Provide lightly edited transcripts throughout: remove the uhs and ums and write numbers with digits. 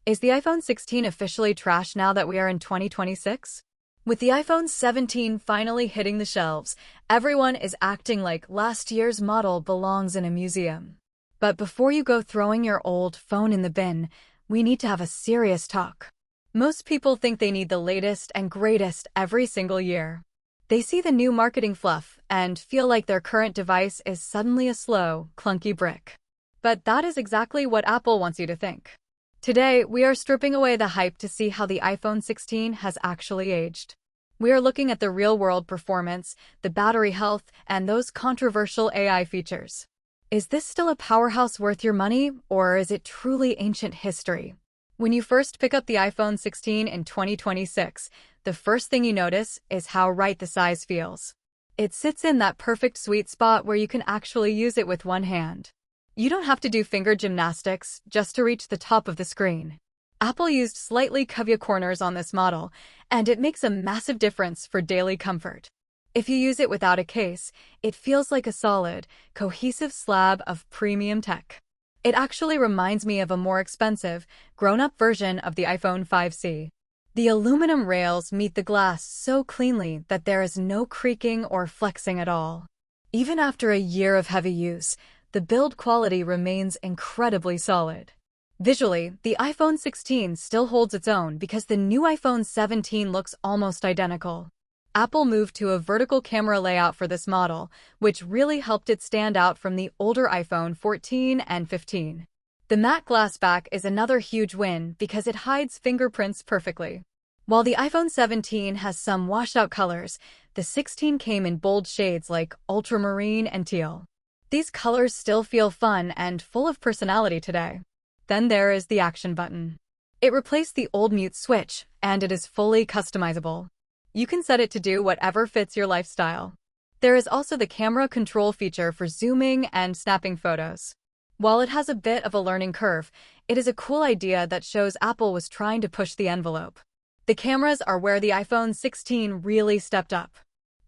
Is the iPhone 16 officially trash now that we are in 2026? With the iPhone 17 finally hitting the shelves, everyone is acting like last year's model belongs in a museum. But before you go throwing your old phone in the bin, we need to have a serious talk. Most people think they need the latest and greatest every single year. They see the new marketing fluff and feel like their current device is suddenly a slow, clunky brick. But that is exactly what Apple wants you to think. Today, we are stripping away the hype to see how the iPhone 16 has actually aged. We are looking at the real-world performance, the battery health, and those controversial AI features. Is this still a powerhouse worth your money, or is it truly ancient history? When you first pick up the iPhone 16 in 2026, the first thing you notice is how right the size feels. It sits in that perfect sweet spot where you can actually use it with one hand. You don't have to do finger gymnastics just to reach the top of the screen. Apple used slightly curvy corners on this model, and it makes a massive difference for daily comfort. If you use it without a case, it feels like a solid, cohesive slab of premium tech. It actually reminds me of a more expensive, grown-up version of the iPhone 5C. The aluminum rails meet the glass so cleanly that there is no creaking or flexing at all. Even after a year of heavy use, the build quality remains incredibly solid. Visually, the iPhone 16 still holds its own because the new iPhone 17 looks almost identical. Apple moved to a vertical camera layout for this model, which really helped it stand out from the older iPhone 14 and 15. The matte glass back is another huge win because it hides fingerprints perfectly. While the iPhone 17 has some washed-out colors, the 16 came in bold shades like ultramarine and teal. These colors still feel fun and full of personality today. Then there is the action button. It replaced the old mute switch, and it is fully customizable. You can set it to do whatever fits your lifestyle. There is also the camera control feature for zooming and snapping photos. While it has a bit of a learning curve, it is a cool idea that shows Apple was trying to push the envelope. The cameras are where the iPhone 16 really stepped up.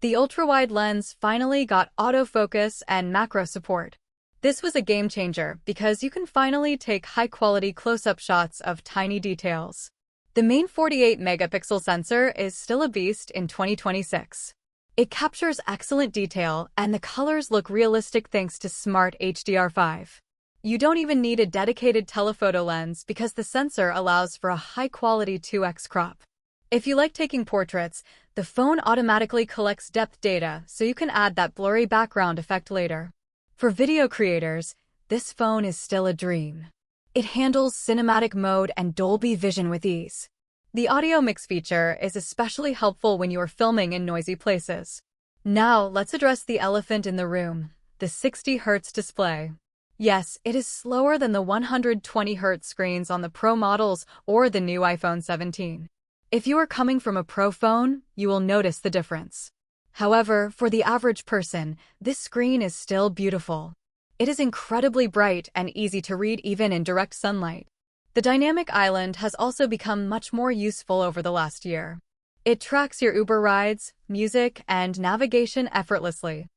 The ultra-wide lens finally got autofocus and macro support. This was a game changer because you can finally take high-quality close-up shots of tiny details. The main 48-megapixel sensor is still a beast in 2026. It captures excellent detail, and the colors look realistic thanks to smart HDR5. You don't even need a dedicated telephoto lens because the sensor allows for a high-quality 2x crop. If you like taking portraits, the phone automatically collects depth data so you can add that blurry background effect later. For video creators, this phone is still a dream. It handles cinematic mode and Dolby Vision with ease. The audio mix feature is especially helpful when you are filming in noisy places. Now, let's address the elephant in the room, the 60Hz display. Yes, it is slower than the 120Hz screens on the Pro models or the new iPhone 17. If you are coming from a Pro phone, you will notice the difference. However, for the average person, this screen is still beautiful. It is incredibly bright and easy to read even in direct sunlight. The dynamic island has also become much more useful over the last year. It tracks your Uber rides, music, and navigation effortlessly.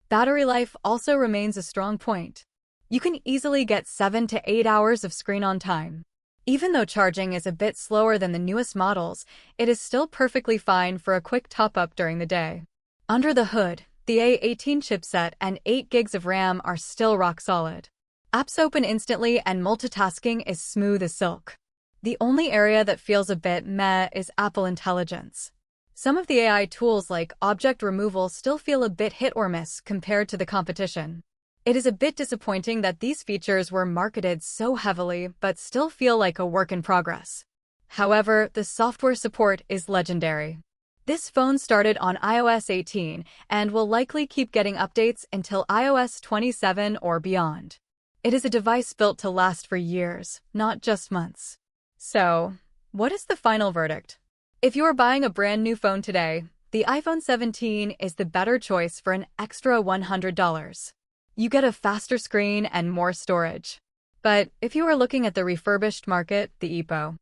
Battery life also remains a strong point. You can easily get 7 to 8 hours of screen-on time. Even though charging is a bit slower than the newest models, it is still perfectly fine for a quick top-up during the day. Under the hood, the A18 chipset and 8 gigs of RAM are still rock solid. Apps open instantly and multitasking is smooth as silk. The only area that feels a bit meh is Apple Intelligence. Some of the AI tools like object removal still feel a bit hit or miss compared to the competition. It is a bit disappointing that these features were marketed so heavily but still feel like a work in progress. However, the software support is legendary. This phone started on iOS 18 and will likely keep getting updates until iOS 27 or beyond. It is a device built to last for years, not just months. So, what is the final verdict? If you are buying a brand new phone today, the iPhone 17 is the better choice for an extra $100. You get a faster screen and more storage. But if you are looking at the refurbished market, the EPO,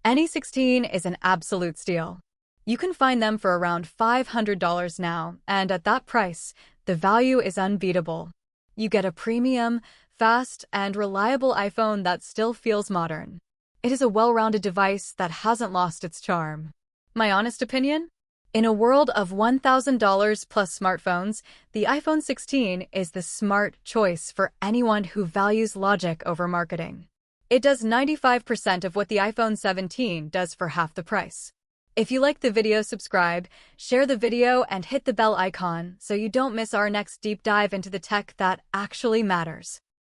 any 16 is an absolute steal. You can find them for around $500 now, and at that price, the value is unbeatable. You get a premium, fast, and reliable iPhone that still feels modern. It is a well-rounded device that hasn't lost its charm. My honest opinion? In a world of $1,000 plus smartphones, the iPhone 16 is the smart choice for anyone who values logic over marketing. It does 95% of what the iPhone 17 does for half the price. If you like the video, subscribe, share the video, and hit the bell icon so you don't miss our next deep dive into the tech that actually matters.